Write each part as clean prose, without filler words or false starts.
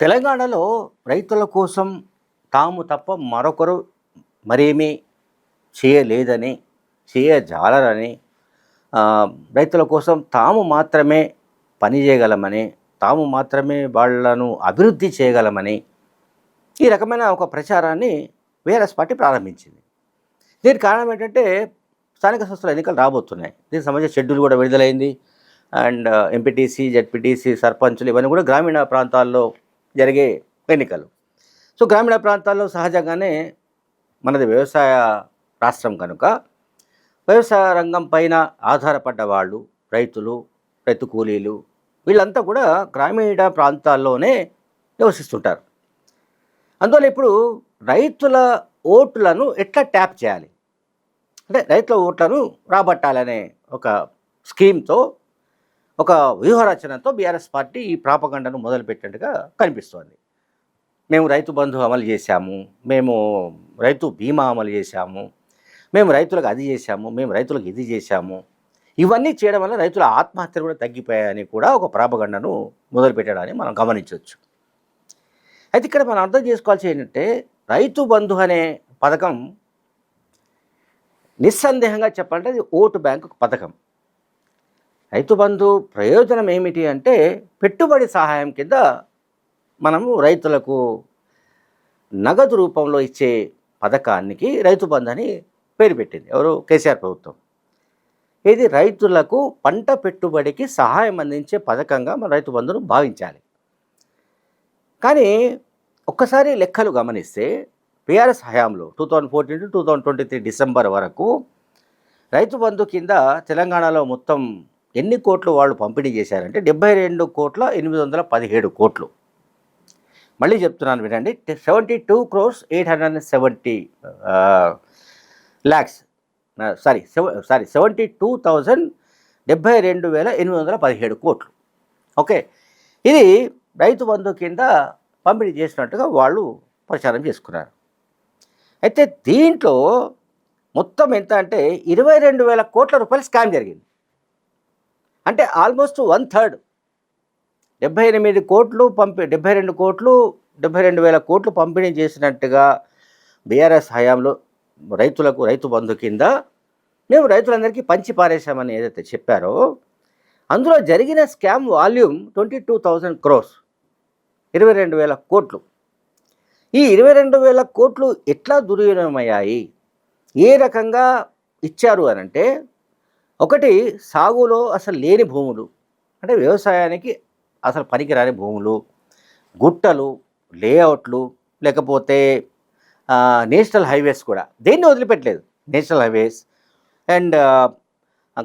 తెలంగాణలో రైతుల కోసం తాము తప్ప మరొకరు మరేమీ చేయలేదని, చేయజాలరని, రైతుల కోసం తాము మాత్రమే పని చేయగలమని, తాము మాత్రమే వాళ్ళను అభివృద్ధి చేయగలమని ఈ రకమైన ఒక ప్రచారాన్ని బీఆర్ఎస్ పార్టీ ప్రారంభించింది. దీనికి కారణం ఏంటంటే స్థానిక సంస్థల ఎన్నికలు రాబోతున్నాయి. దీనికి సంబంధించిన షెడ్యూల్ కూడా విడుదలైంది. అండ్ ఎంపీటీసీ, జెడ్పీటీసీ, సర్పంచులు ఇవన్నీ కూడా గ్రామీణ ప్రాంతాల్లో జరిగే ఎన్నికలు. సో గ్రామీణ ప్రాంతాల్లో సహజంగానే మనది వ్యవసాయ రాష్ట్రం కనుక వ్యవసాయ రంగం పైన ఆధారపడ్డ వాళ్ళు, రైతులు, రైతు కూలీలు వీళ్ళంతా కూడా గ్రామీణ ప్రాంతాల్లోనే నివసిస్తుంటారు. అందువల్ల ఇప్పుడు రైతుల ఓట్లను ఎట్లా ట్యాప్ చేయాలి, అంటే రైతుల ఓట్లను రాబట్టాలనే ఒక స్కీమ్తో, ఒక వ్యూహరచనతో బీఆర్ఎస్ పార్టీ ఈ ప్రాపగండను మొదలుపెట్టినట్టుగా కనిపిస్తోంది. మేము రైతు బంధు అమలు చేశాము, మేము రైతు బీమా అమలు చేశాము, మేము రైతులకు అది చేశాము, మేము రైతులకు ఇది చేశాము, ఇవన్నీ చేయడం వల్ల రైతుల ఆత్మహత్యలు కూడా తగ్గిపోయాయని కూడా ఒక ప్రాపగండను మొదలుపెట్టడాన్ని మనం గమనించవచ్చు. అయితే ఇక్కడ మనం అర్థం చేసుకోవాల్సి ఏంటంటే రైతు బంధు అనే పథకం నిస్సందేహంగా చెప్పాలంటే అది ఓటు బ్యాంకు పథకం. రైతు బంధు ప్రయోజనం ఏమిటి అంటే పెట్టుబడి సహాయం కింద మనము రైతులకు నగదు రూపంలో ఇచ్చే పథకానికి రైతు బంధు అని పేరు పెట్టింది ఎవరు? కేసీఆర్ ప్రభుత్వం. ఇది రైతులకు పంట పెట్టుబడికి సహాయం అందించే పథకంగా మన రైతు బంధును భావించాలి. కానీ ఒక్కసారి లెక్కలు గమనిస్తే బీఆర్ఎస్ హయాంలో 2014 to 2023 డిసెంబర్ వరకు రైతు బంధు కింద తెలంగాణలో మొత్తం ఎన్ని కోట్లు వాళ్ళు పంపిణీ చేశారంటే 72,817 కోట్లు. మళ్ళీ చెప్తున్నాను వినండి, 72,817 కోట్లు. ఓకే, ఇది రైతు బంధు కింద పంపిణీ చేసినట్టుగా వాళ్ళు ప్రచారం చేసుకున్నారు. అయితే దీంట్లో మొత్తం ఎంత అంటే 22,000 కోట్ల రూపాయలు స్కామ్ జరిగింది. అంటే ఆల్మోస్ట్ 1/3, 78 కోట్లు 72,000 కోట్లు పంపిణీ చేసినట్టుగా బీఆర్ఎస్ హయాంలో రైతులకు రైతు బంధు కింద మేము రైతులందరికీ పంచి పారేశామని ఏదైతే చెప్పారో అందులో జరిగిన స్కామ్ వాల్యూమ్ 22,000 crores, 22,000 కోట్లు. ఈ 22,000 కోట్లు ఎట్లా దుర్వినియోగమయ్యాయి, ఏ రకంగా ఇచ్చారు అని అంటే, ఒకటి సాగులో అసలు లేని భూములు, అంటే వ్యవసాయానికి అసలు పనికిరాని భూములు, గుట్టలు, లేఅవుట్లు, లేకపోతే నేషనల్ హైవేస్ కూడా దేన్ని వదిలిపెట్టలేదు. నేషనల్ హైవేస్ అండ్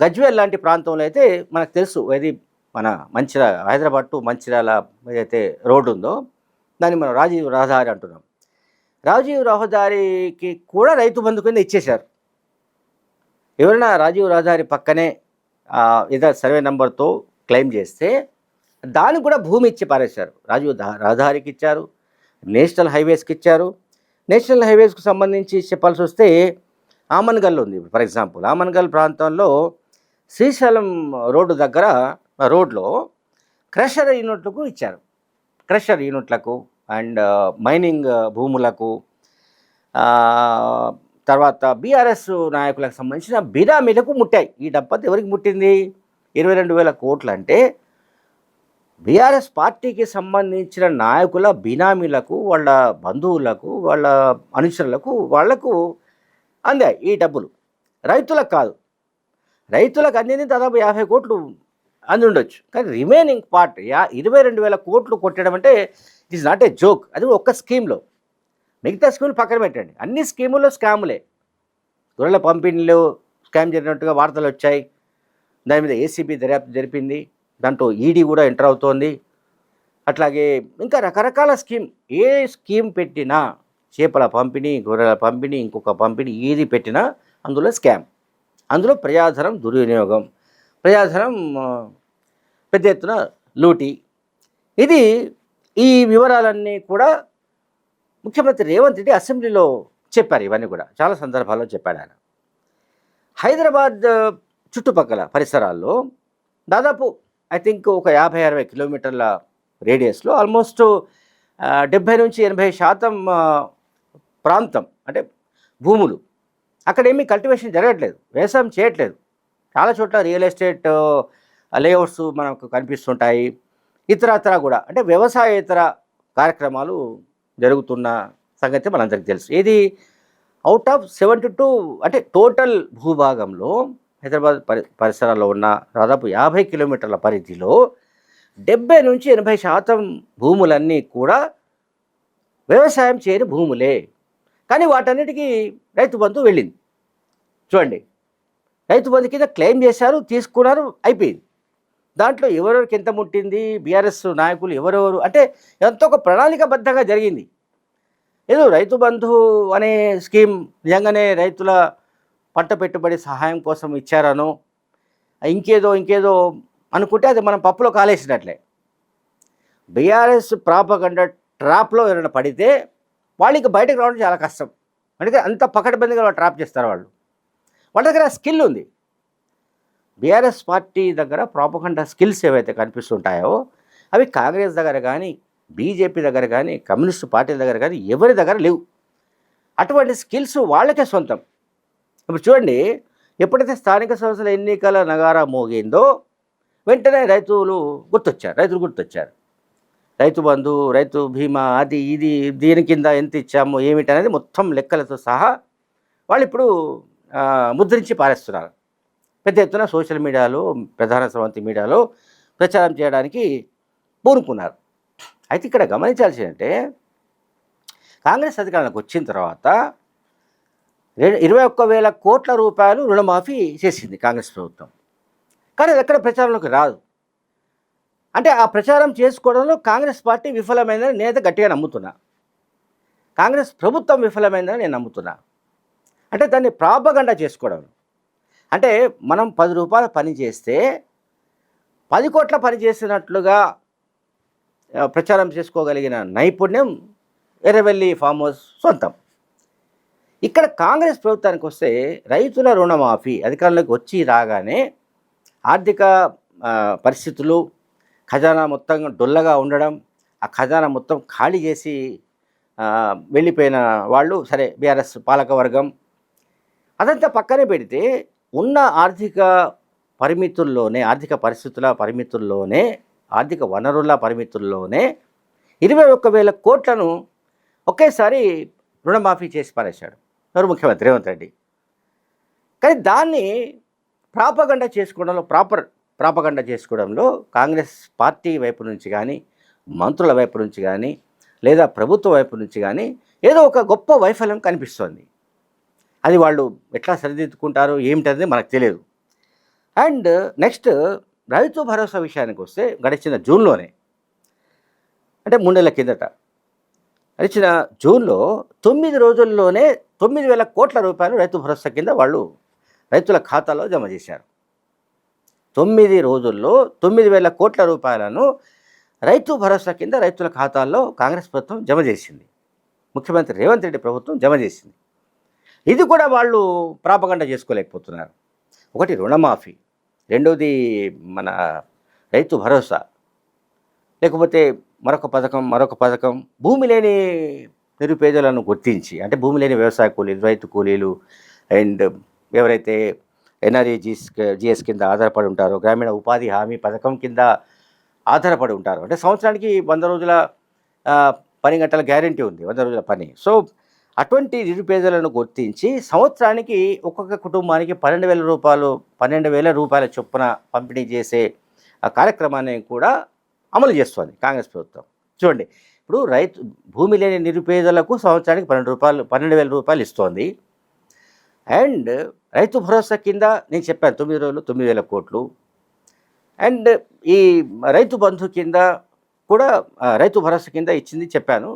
గజ్వేల్ లాంటి ప్రాంతంలో అయితే మనకు తెలుసు, ఇది మన మంచిర్యాల, హైదరాబాద్ టు మంచిర్యాల ఏదైతే రోడ్డు ఉందో దాన్ని మనం రాజీవ్ రహదారి అంటున్నాం. రాజీవ్ రహదారికి కూడా రైతు బంధు కింద ఇచ్చేశారు. ఎవరైనా రాజీవ్ రహదారి పక్కనే ఏదో సర్వే నెంబర్తో క్లెయిమ్ చేస్తే దానికి కూడా భూమి ఇచ్చి పారేశారు. రాజీవ్ రహదారికి ఇచ్చారు, నేషనల్ హైవేస్కి ఇచ్చారు. నేషనల్ హైవేస్కి సంబంధించి చెప్పాల్సి వస్తే ఆమన్గల్ ఉంది. ఫర్ ఎగ్జాంపుల్ ఆమన్గల్ ప్రాంతంలో శ్రీశైలం రోడ్డు దగ్గర రోడ్లో క్రషర్ యూనిట్లకు ఇచ్చారు. క్రషర్ యూనిట్లకు అండ్ మైనింగ్ భూములకు, తర్వాత బీఆర్ఎస్ నాయకులకు సంబంధించిన బినామీలకు ముట్టాయి. ఈ డబ్బంతా ఎవరికి ముట్టింది? 22,000 కోట్లు. అంటే బీఆర్ఎస్ పార్టీకి సంబంధించిన నాయకుల బినామీలకు, వాళ్ళ బంధువులకు, వాళ్ళ అనుచరులకు, వాళ్లకు అందాయి ఈ డబ్బులు. రైతులకు కాదు. రైతులకు అందింది దాదాపు 50 కోట్లు అంది ఉండొచ్చు. కానీ రిమైనింగ్ పార్ట్ 22,000 కోట్లు కొట్టడం అంటే it is not a joke. అది ఒక్క స్కీమ్లో. మిగతా స్కీములు పక్కన పెట్టండి, అన్ని స్కీముల్లో స్కాములే. గొర్రెల పంపిణీలో స్కామ్ జరిగినట్టుగా వార్తలు వచ్చాయి. దాని మీద ఏసీబీ దర్యాప్తు జరిపింది, దాంట్లో ఈడీ కూడా ఎంటర్ అవుతోంది. అట్లాగే ఇంకా రకరకాల స్కీమ్, ఏ స్కీమ్ పెట్టినా, చేపల పంపిణీ, గొర్రెల పంపిణీ, ఇంకొక పంపిణీ, ఏది పెట్టినా అందులో స్కామ్, అందులో ప్రజాధనం దుర్వినియోగం, ప్రజాధనం పెద్ద ఎత్తున లూటీ. ఇది ఈ వివరాలన్నీ కూడా ముఖ్యమంత్రి రేవంత్ రెడ్డి అసెంబ్లీలో చెప్పారు. ఇవన్నీ కూడా చాలా సందర్భాల్లో చెప్పాడు ఆయన. హైదరాబాద్ చుట్టుపక్కల పరిసరాల్లో దాదాపు ఐ థింక్ ఒక 50-60 కిలోమీటర్ల రేడియస్లో ఆల్మోస్ట్ 70-80% ప్రాంతం అంటే భూములు అక్కడేమీ కల్టివేషన్ జరగట్లేదు, వ్యవసాయం చేయట్లేదు. చాలా చోట్ల రియల్ ఎస్టేట్ లేఅవుట్స్ మనకు కనిపిస్తుంటాయి. ఇతరత్రా కూడా అంటే వ్యవసాయేతర కార్యక్రమాలు జరుగుతున్న సంగతి మనందరికీ తెలుసు. ఇది అవుట్ ఆఫ్ 72 అంటే టోటల్ భూభాగంలో హైదరాబాద్ పరిసరాల్లో ఉన్న దాదాపు 50 కిలోమీటర్ల పరిధిలో 70-80% భూములన్నీ కూడా వ్యవసాయం చేయని భూములే. కానీ వాటన్నిటికీ రైతు బంధు వెళ్ళింది. చూడండి, రైతు బంధు కింద క్లెయిమ్ చేశారు, తీసుకున్నారు, అయిపోయింది. దాంట్లో ఎవరెవరికి ఎంత ముట్టింది, బీఆర్ఎస్ నాయకులు ఎవరెవరు అంటే ఎంతో ఒక ప్రణాళికబద్ధంగా జరిగింది. ఏదో రైతు బంధు అనే స్కీమ్ నిజంగానే రైతుల పంట పెట్టుబడి సహాయం కోసం ఇచ్చారనో ఇంకేదో అనుకుంటే అది మనం పప్పులో కాలేసినట్లే. బీఆర్ఎస్ ప్రాపగండా ట్రాప్లో ఎవరైనా పడితే వాళ్ళకి బయటకు రావడం చాలా కష్టం. అందుకే అంత పకడ్బందీగా వాళ్ళు ట్రాప్ చేస్తారు. వాళ్ళ దగ్గర స్కిల్ ఉంది. బీఆర్ఎస్ పార్టీ దగ్గర ప్రాపగండా స్కిల్స్ ఏవైతే కనిపిస్తుంటాయో అవి కాంగ్రెస్ దగ్గర కానీ, బీజేపీ దగ్గర కానీ, కమ్యూనిస్టు పార్టీల దగ్గర కానీ ఎవరి దగ్గర లేవు. అటువంటి స్కిల్స్ వాళ్ళకే సొంతం. ఇప్పుడు చూడండి, ఎప్పుడైతే స్థానిక సంస్థల ఎన్నికల నగారా మోగిందో వెంటనే రైతులు గుర్తొచ్చారు. రైతు బంధు, రైతు బీమా, అది ఇది దీని కింద ఎంత ఇచ్చాము ఏమిటి అనేది మొత్తం లెక్కలతో సహా వాళ్ళు ఇప్పుడు ముద్రించి పారేస్తున్నారు. పెద్ద ఎత్తున సోషల్ మీడియాలో, ప్రధాన స్రవంతి మీడియాలో ప్రచారం చేయడానికి పూనుకున్నారు. అయితే ఇక్కడ గమనించాల్సింది అంటే కాంగ్రెస్ అధికారంలోకి వచ్చిన తర్వాత 21,000 కోట్ల రూపాయలు రుణమాఫీ చేసింది కాంగ్రెస్ ప్రభుత్వం. కానీ అది ఎక్కడ ప్రచారంలోకి రాదు. అంటే ఆ ప్రచారం చేసుకోవడంలో కాంగ్రెస్ పార్టీ విఫలమైందని నేనైతే గట్టిగా నమ్ముతున్నా. కాంగ్రెస్ ప్రభుత్వం విఫలమైందని నేను నమ్ముతున్నా. అంటే దాన్ని ప్రాపగండా చేసుకోవడం. అంటే మనం 10 రూపాయల పని చేస్తే 10 కోట్ల పని చేసినట్లుగా ప్రచారం చేసుకోగలిగిన నైపుణ్యం ఎర్రవెల్లి ఫామ్ హౌస్ సొంతం. ఇక్కడ కాంగ్రెస్ ప్రభుత్వానికి వస్తే రైతుల రుణమాఫీ అధికారంలోకి వచ్చి రాగానే ఆర్థిక పరిస్థితులు, ఖజానా మొత్తం డొల్లగా ఉండడం, ఆ ఖజానా మొత్తం ఖాళీ చేసి వెళ్ళిపోయిన వాళ్ళు సరే బీఆర్ఎస్ పాలకవర్గం అదంతా పక్కనే పెడితే ఉన్న ఆర్థిక పరిమితుల్లోనే, ఆర్థిక పరిస్థితుల పరిమితుల్లోనే, ఆర్థిక వనరుల పరిమితుల్లోనే 21,000 కోట్లను ఒకేసారి రుణమాఫీ చేసి పారేశాడు ఎవరు? ముఖ్యమంత్రి రేవంత్ రెడ్డి. కానీ దాన్ని ప్రాపగండా చేసుకోవడంలో కాంగ్రెస్ పార్టీ వైపు నుంచి కానీ, మంత్రుల వైపు నుంచి కానీ, లేదా ప్రభుత్వ వైపు నుంచి కానీ ఏదో ఒక గొప్ప వైఫల్యం కనిపిస్తోంది. అది వాళ్ళు ఎట్లా సరిదిద్దుకుంటారో ఏమిటనేది మనకు తెలియదు. అండ్ నెక్స్ట్ రైతు భరోసా విషయానికి వస్తే గడిచిన జూన్లోనే, అంటే 3 నెలల కిందట గడిచిన జూన్లో 9 రోజుల్లోనే 9,000 కోట్ల రూపాయలు రైతు భరోసా కింద వాళ్ళు రైతుల ఖాతాలో జమ చేశారు. 9 రోజుల్లో 9,000 కోట్ల రూపాయలను రైతు భరోసా కింద రైతుల ఖాతాల్లో కాంగ్రెస్ ప్రభుత్వం జమ చేసింది. ముఖ్యమంత్రి రేవంత్ రెడ్డి ప్రభుత్వం జమ చేసింది. ఇది కూడా వాళ్ళు ప్రాపగండా చేసుకోలేకపోతున్నారు. ఒకటి రుణమాఫీ, రెండోది మన రైతు భరోసా, లేకపోతే మరొక పథకం భూమి లేని నిరుపేదలను గుర్తించి, అంటే భూమి లేని వ్యవసాయ కూలీలు, రైతు కూలీలు అండ్ ఎవరైతే జిఎస్ కింద ఆధారపడి ఉంటారో, గ్రామీణ ఉపాధి హామీ పథకం కింద ఆధారపడి ఉంటారు. అంటే సంవత్సరానికి 100 రోజుల పని గంటల గ్యారంటీ ఉంది, 100 రోజుల పని. సో అటువంటి నిరుపేదలను గుర్తించి సంవత్సరానికి ఒక్కొక్క కుటుంబానికి 12,000 రూపాయల చొప్పున పంపిణీ చేసే ఆ కార్యక్రమాన్ని కూడా అమలు చేస్తుంది కాంగ్రెస్ ప్రభుత్వం. చూడండి, ఇప్పుడు భూమి లేని నిరుపేదలకు సంవత్సరానికి 12,000 రూపాయలు ఇస్తోంది. అండ్ రైతు భరోసా కింద నేను చెప్పాను 9 రోజులు 9,000 కోట్లు. అండ్ ఈ రైతు బంధు కింద కూడా రైతు భరోసా కింద ఇచ్చింది చెప్పాను.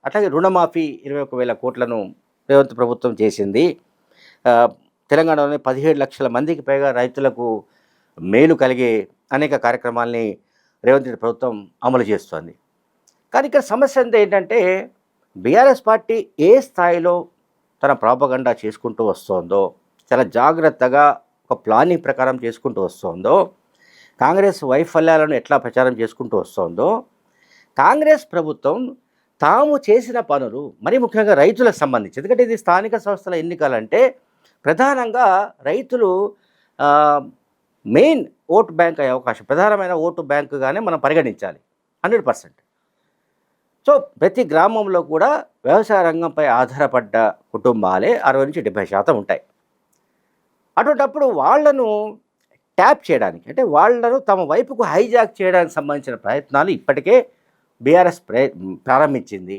అట్లాగే రుణమాఫీ 21,000 కోట్లను రేవంత్ ప్రభుత్వం చేసింది. తెలంగాణలోని 17 లక్షల మందికి పైగా రైతులకు మేలు కలిగే అనేక కార్యక్రమాల్ని రేవంత్ రెడ్డి ప్రభుత్వం అమలు చేస్తోంది. కానీ ఇక్కడ సమస్య అంతా ఏంటంటే బీఆర్ఎస్ పార్టీ ఏ స్థాయిలో తన ప్రాపగండా చేసుకుంటూ వస్తోందో, చాలా జాగ్రత్తగా ఒక ప్లానింగ్ ప్రకారం చేసుకుంటూ వస్తోందో, కాంగ్రెస్ వైఫల్యాలను ఎట్లా ప్రచారం చేసుకుంటూ వస్తోందో, కాంగ్రెస్ ప్రభుత్వం తాము చేసిన పనులు మరి ముఖ్యంగా రైతులకు సంబంధించి, ఎందుకంటే ఇది స్థానిక సంస్థల ఎన్నికలంటే ప్రధానంగా రైతులు మెయిన్ ఓటు బ్యాంక్ అయ్యే అవకాశం, ప్రధానమైన ఓటు బ్యాంకుగానే మనం పరిగణించాలి 100%. సో ప్రతి గ్రామంలో కూడా వ్యవసాయ రంగంపై ఆధారపడ్డ కుటుంబాలే 60-70% ఉంటాయి. అటువంటప్పుడు వాళ్లను ట్యాప్ చేయడానికి, అంటే వాళ్లను తమ వైపుకు హైజాక్ చేయడానికి సంబంధించిన ప్రయత్నాలు ఇప్పటికే బీఆర్ఎస్ ప్రారంభించింది.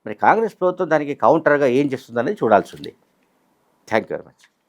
మరి కాంగ్రెస్ ప్రభుత్వం దానికి కౌంటర్గా ఏం చేస్తుందనేది చూడాల్సి ఉంది. Thank you very much.